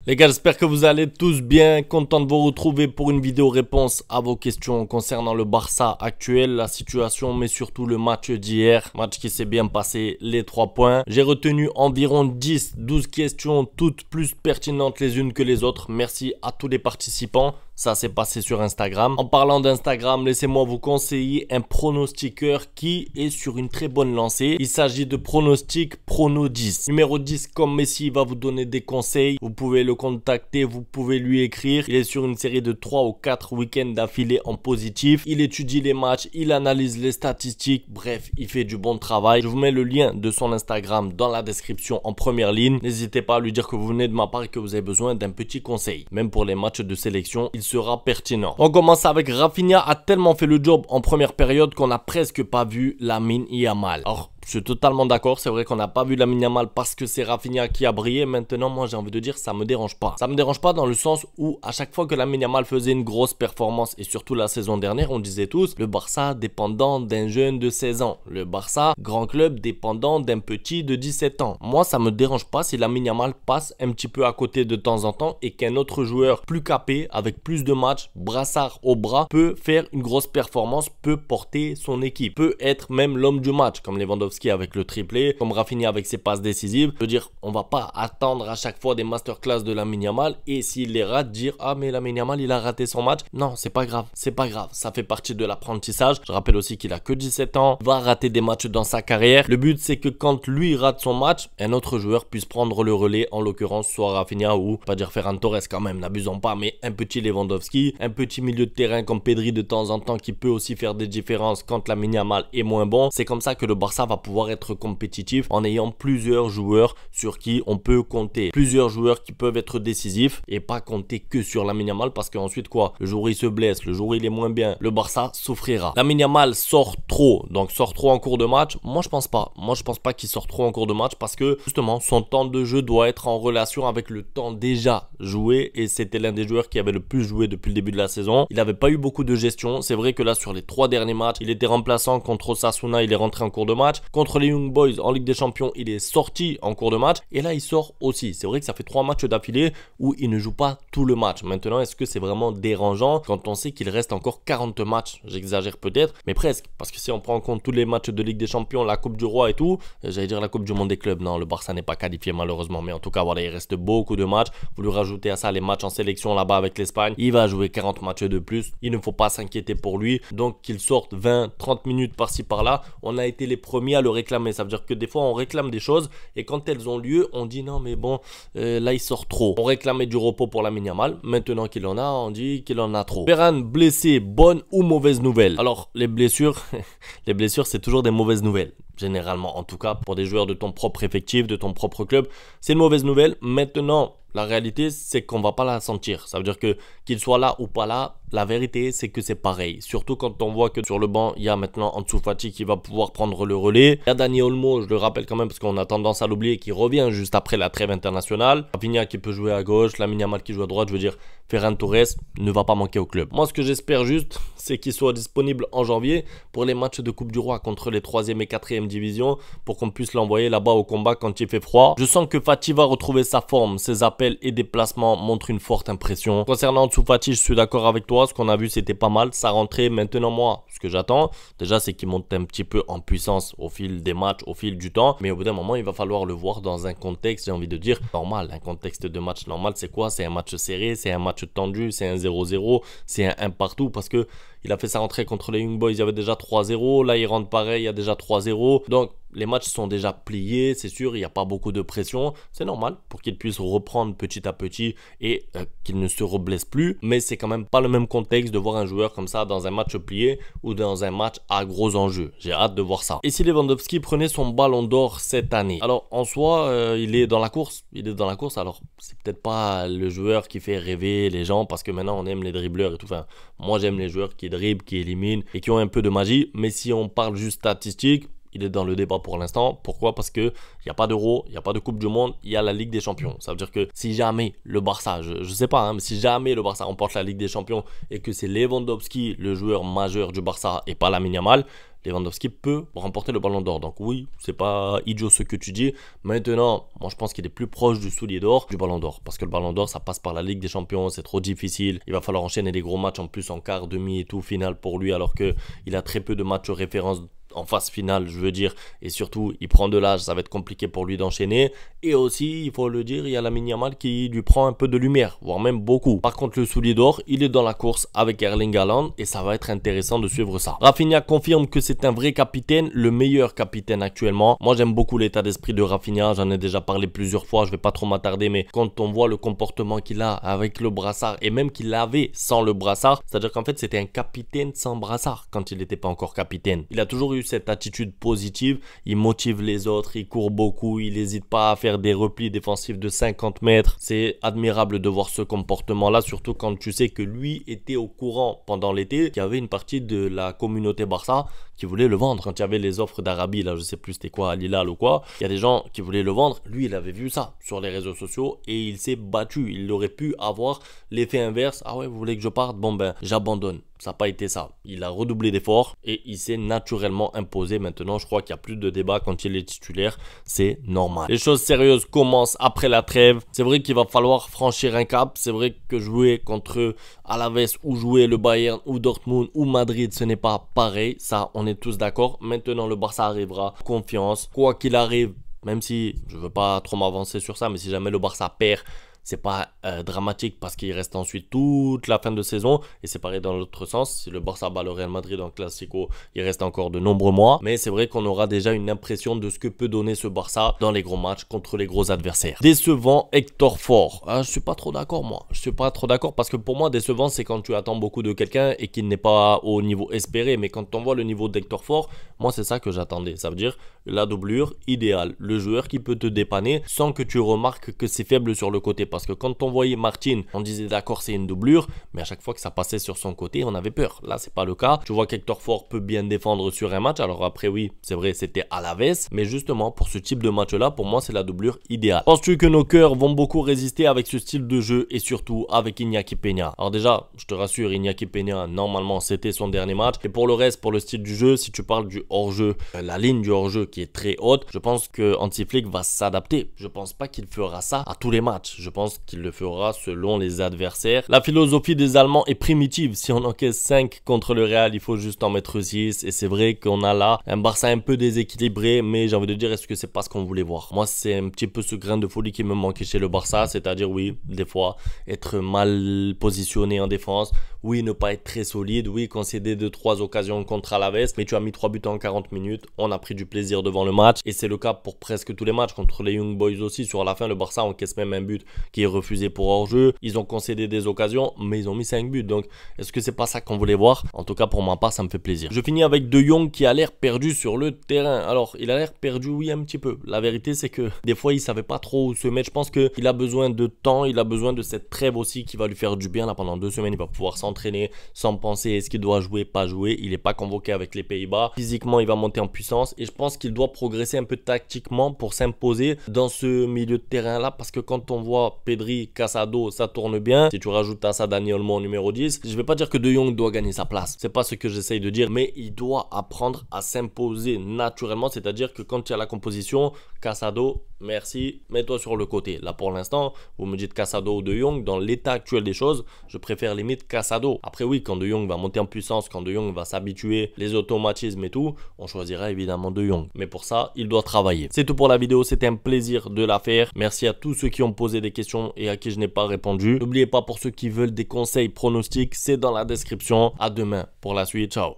Les gars, j'espère que vous allez tous bien, content de vous retrouver pour une vidéo réponse à vos questions concernant le Barça actuel, la situation, mais surtout le match d'hier, match qui s'est bien passé, les 3 points. J'ai retenu environ 10-12 questions, toutes plus pertinentes les unes que les autres. Merci à tous les participants. Ça s'est passé sur Instagram. En parlant d'Instagram, laissez-moi vous conseiller un pronostiqueur qui est sur une très bonne lancée. Il s'agit de Pronostic Prono 10. Numéro 10, comme Messi, il va vous donner des conseils. Vous pouvez le contacter, vous pouvez lui écrire. Il est sur une série de 3 ou 4 week-ends d'affilée en positif. Il étudie les matchs, il analyse les statistiques. Bref, il fait du bon travail. Je vous mets le lien de son Instagram dans la description en première ligne. N'hésitez pas à lui dire que vous venez de ma part et que vous avez besoin d'un petit conseil. Même pour les matchs de sélection, il sera pertinent. On commence avec Rafinha a tellement fait le job en première période qu'on n'a presque pas vu Lamine Yamal. Alors, je suis totalement d'accord, c'est vrai qu'on n'a pas vu Lamine Yamal parce que c'est Rafinha qui a brillé. Maintenant, moi j'ai envie de dire, ça me dérange pas. Ça me dérange pas dans le sens où à chaque fois que Lamine Yamal faisait une grosse performance, et surtout la saison dernière, on disait tous, le Barça dépendant d'un jeune de 16 ans. Le Barça, grand club dépendant d'un petit de 17 ans. Moi, ça me dérange pas si Lamine Yamal passe un petit peu à côté de temps en temps et qu'un autre joueur plus capé, avec plus de matchs, brassard au bras, peut faire une grosse performance, peut porter son équipe, peut être même l'homme du match, comme Lewandowski avec le triplé, comme Rafinha avec ses passes décisives. Je veux dire, on va pas attendre à chaque fois des masterclass de Lamine Yamal et s'il les rate, dire ah mais Lamine Yamal il a raté son match. Non, c'est pas grave, c'est pas grave, ça fait partie de l'apprentissage. Je rappelle aussi qu'il a que 17 ans, va rater des matchs dans sa carrière. Le but c'est que quand lui rate son match, un autre joueur puisse prendre le relais, en l'occurrence soit Rafinha ou, pas dire Ferran Torres quand même, n'abusons pas, mais un petit Lewandowski, un petit milieu de terrain comme Pedri de temps en temps qui peut aussi faire des différences quand Lamine Yamal est moins bon. C'est comme ça que le Barça va pouvoir être compétitif en ayant plusieurs joueurs sur qui on peut compter, plusieurs joueurs qui peuvent être décisifs et pas compter que sur Lamine Yamal parce qu'ensuite quoi, le jour où il se blesse, le jour où il est moins bien, le Barça souffrira. Lamine Yamal sort trop, donc sort trop en cours de match. Moi je pense pas qu'il sort trop en cours de match parce que justement son temps de jeu doit être en relation avec le temps déjà joué et c'était l'un des joueurs qui avait le plus joué depuis le début de la saison. Il n'avait pas eu beaucoup de gestion, c'est vrai que là sur les 3 derniers matchs il était remplaçant. Contre Osasuna il est rentré en cours de match, contre les Young Boys en Ligue des Champions il est sorti en cours de match et là il sort aussi. C'est vrai que ça fait 3 matchs d'affilée où il ne joue pas tout le match. Maintenant est-ce que c'est vraiment dérangeant quand on sait qu'il reste encore 40 matchs? J'exagère peut-être mais presque, parce que si on prend en compte tous les matchs de Ligue des Champions, la Coupe du Roi et tout, j'allais dire la Coupe du Monde des clubs, non le Barça n'est pas qualifié malheureusement, mais en tout cas voilà, il reste beaucoup de matchs. Vous lui rajoutez à ça les matchs en sélection là-bas avec l'Espagne, il va jouer 40 matchs de plus, il ne faut pas s'inquiéter pour lui. Donc qu'il sorte 20-30 minutes par-ci par-là, on a été les premiers à le réclamer. Ça veut dire que des fois on réclame des choses et quand elles ont lieu on dit non mais bon là il sort trop. On réclamait du repos pour Lamine Yamal, maintenant qu'il en a on dit qu'il en a trop. Ferran blessé, bonne ou mauvaise nouvelle? Alors les blessures les blessures c'est toujours des mauvaises nouvelles généralement, en tout cas pour des joueurs de ton propre effectif, de ton propre club, c'est une mauvaise nouvelle. Maintenant la réalité c'est qu'on va pas la sentir. Ça veut dire que qu'il soit là ou pas là, la vérité c'est que c'est pareil. Surtout quand on voit que sur le banc il y a maintenant Ansu Fati qui va pouvoir prendre le relais. Il y a Dani Olmo, je le rappelle quand même parce qu'on a tendance à l'oublier, qui revient juste après la trêve internationale. Rafinha qui peut jouer à gauche, Lamine Yamal qui joue à droite. Je veux dire, Ferran Torres ne va pas manquer au club. Moi ce que j'espère juste c'est qu'il soit disponible en janvier pour les matchs de Coupe du Roi contre les 3e et 4e divisions, pour qu'on puisse l'envoyer là-bas au combat quand il fait froid. Je sens que Fati va retrouver sa forme, ses appels et déplacements montrent une forte impression. Concernant Ansu Fati, je suis d'accord avec toi, ce qu'on a vu c'était pas mal, ça rentrait. Maintenant moi, ce que j'attends déjà c'est qu'il monte un petit peu en puissance au fil des matchs, au fil du temps, mais au bout d'un moment il va falloir le voir dans un contexte, j'ai envie de dire, normal. Un contexte de match normal c'est quoi? C'est un match serré, c'est un match tendu, c'est un 0-0, c'est un 1 partout, parce que il a fait sa rentrée contre les Young Boys, il y avait déjà 3-0, là il rentre pareil, il y a déjà 3-0, donc les matchs sont déjà pliés, c'est sûr, il n'y a pas beaucoup de pression, c'est normal pour qu'il puisse reprendre petit à petit et qu'il ne se reblesse plus, mais c'est quand même pas le même contexte de voir un joueur comme ça dans un match plié ou dans un match à gros enjeux. J'ai hâte de voir ça. Et si Lewandowski prenait son ballon d'or cette année? Alors en soi, il est dans la course, alors c'est peut-être pas le joueur qui fait rêver les gens parce que maintenant on aime les dribbleurs et tout, enfin moi j'aime les joueurs qui dribblent, qui éliminent et qui ont un peu de magie, mais si on parle juste statistique, il est dans le débat pour l'instant. Pourquoi? Parce qu'il n'y a pas d'Euro, il n'y a pas de Coupe du Monde, il y a la Ligue des Champions. Ça veut dire que si jamais le Barça, je sais pas, hein, mais si jamais le Barça remporte la Ligue des Champions et que c'est Lewandowski, le joueur majeur du Barça, et pas Lamine Yamal, Lewandowski peut remporter le Ballon d'Or. Donc oui, c'est pas idiot ce que tu dis. Maintenant, moi je pense qu'il est plus proche du soulier d'or du Ballon d'Or. Parce que le Ballon d'Or, ça passe par la Ligue des Champions, c'est trop difficile. Il va falloir enchaîner des gros matchs en plus en quart, demi et tout, finale pour lui, alors qu'il a très peu de matchs références en phase finale, je veux dire, et surtout il prend de l'âge, ça va être compliqué pour lui d'enchaîner. Et aussi, il faut le dire, il y a Lamine Yamal qui lui prend un peu de lumière, voire même beaucoup. Par contre, le soulier d'or, il est dans la course avec Erling Haaland et ça va être intéressant de suivre ça. Rafinha confirme que c'est un vrai capitaine, le meilleur capitaine actuellement. Moi j'aime beaucoup l'état d'esprit de Rafinha, j'en ai déjà parlé plusieurs fois, je vais pas trop m'attarder, mais quand on voit le comportement qu'il a avec le brassard et même qu'il avait sans le brassard, c'est-à-dire qu'en fait c'était un capitaine sans brassard quand il n'était pas encore capitaine. Il a toujours eu cette attitude positive, il motive les autres, il court beaucoup, il n'hésite pas à faire des replis défensifs de 50 mètres. C'est admirable de voir ce comportement-là, surtout quand tu sais que lui était au courant pendant l'été qu'il y avait une partie de la communauté Barça qui voulait le vendre. Quand il y avait les offres d'Arabie, là je sais plus c'était quoi, Al Hilal ou quoi, il y a des gens qui voulaient le vendre. Lui il avait vu ça sur les réseaux sociaux et il s'est battu. Il aurait pu avoir l'effet inverse. Ah ouais, vous voulez que je parte? Bon ben j'abandonne. Ça n'a pas été ça. Il a redoublé d'efforts et il s'est naturellement imposé. Maintenant, je crois qu'il n'y a plus de débat quand il est titulaire. C'est normal. Les choses sérieuses commencent après la trêve. C'est vrai qu'il va falloir franchir un cap. C'est vrai que jouer contre Alaves ou jouer le Bayern ou Dortmund ou Madrid, ce n'est pas pareil. Ça, on est tous d'accord. Maintenant, le Barça arrivera. Confiance. Quoi qu'il arrive, même si je ne veux pas trop m'avancer sur ça, mais si jamais le Barça perd, c'est pas dramatique parce qu'il reste ensuite toute la fin de saison et c'est pareil dans l'autre sens. Si le Barça bat le Real Madrid en Classico, il reste encore de nombreux mois, mais c'est vrai qu'on aura déjà une impression de ce que peut donner ce Barça dans les gros matchs contre les gros adversaires. Décevant Hector Ford. Je suis pas trop d'accord moi. Je suis pas trop d'accord parce que pour moi décevant c'est quand tu attends beaucoup de quelqu'un et qu'il n'est pas au niveau espéré, mais quand on voit le niveau d'Hector Ford, moi c'est ça que j'attendais. Ça veut dire la doublure idéale, le joueur qui peut te dépanner sans que tu remarques que c'est faible sur le côté. Parce que quand on voyait Martin, on disait d'accord c'est une doublure, mais à chaque fois que ça passait sur son côté, on avait peur. Là, c'est pas le cas. Tu vois qu'Hector Ford peut bien défendre sur un match. Alors après, oui, c'est vrai, c'était Alaves. Mais justement, pour ce type de match-là, pour moi, c'est la doublure idéale. Penses-tu que nos cœurs vont beaucoup résister avec ce style de jeu et surtout avec Iñaki Peña? Alors déjà, je te rassure, Iñaki Peña, normalement, c'était son dernier match. Et pour le reste, pour le style du jeu, si tu parles du hors-jeu, la ligne du hors-jeu qui est très haute, je pense que Hansi Flick va s'adapter. Je pense pas qu'il fera ça à tous les matchs. Je pense qu'il le fera selon les adversaires. La philosophie des Allemands est primitive. Si on encaisse 5 contre le Real, il faut juste en mettre 6. Et c'est vrai qu'on a là un Barça un peu déséquilibré, mais j'ai envie de dire, est-ce que c'est pas ce qu'on voulait voir? Moi, c'est un petit peu ce grain de folie qui me manquait chez le Barça, c'est-à-dire, oui, des fois, être mal positionné en défense, oui, ne pas être très solide, oui, concéder 2-3 occasions contre Alaves, mais tu as mis 3 buts en 40 minutes, on a pris du plaisir devant le match, et c'est le cas pour presque tous les matchs, contre les Young Boys aussi. Sur la fin, le Barça encaisse même un but qui est refusé pour hors-jeu. Ils ont concédé des occasions, mais ils ont mis 5 buts. Donc, est-ce que c'est pas ça qu'on voulait voir? En tout cas, pour ma part, ça me fait plaisir. Je finis avec De Jong qui a l'air perdu sur le terrain. Alors, il a l'air perdu, oui, un petit peu. La vérité, c'est que des fois, il savait pas trop où se mettre. Je pense qu'il a besoin de temps, il a besoin de cette trêve aussi qui va lui faire du bien. Là, pendant 2 semaines, il va pouvoir s'entraîner sans penser est-ce qu'il doit jouer, pas jouer. Il n'est pas convoqué avec les Pays-Bas. Physiquement, il va monter en puissance et je pense qu'il doit progresser un peu tactiquement pour s'imposer dans ce milieu de terrain-là, parce que quand on voit Pedri, Casado, ça tourne bien. Si tu rajoutes à ça Dani Olmo en numéro 10, je vais pas dire que De Jong doit gagner sa place. C'est pas ce que j'essaye de dire, mais il doit apprendre à s'imposer naturellement. C'est-à-dire que quand il y a la composition, Casado, merci, mets-toi sur le côté. Là, pour l'instant, vous me dites Casado ou De Jong. Dans l'état actuel des choses, je préfère limite Casado. Après, oui, quand De Jong va monter en puissance, quand De Jong va s'habituer, les automatismes et tout, on choisira évidemment De Jong. Mais pour ça, il doit travailler. C'est tout pour la vidéo. C'était un plaisir de la faire. Merci à tous ceux qui ont posé des questions et à qui je n'ai pas répondu. N'oubliez pas, pour ceux qui veulent des conseils pronostics, c'est dans la description. À demain pour la suite. Ciao.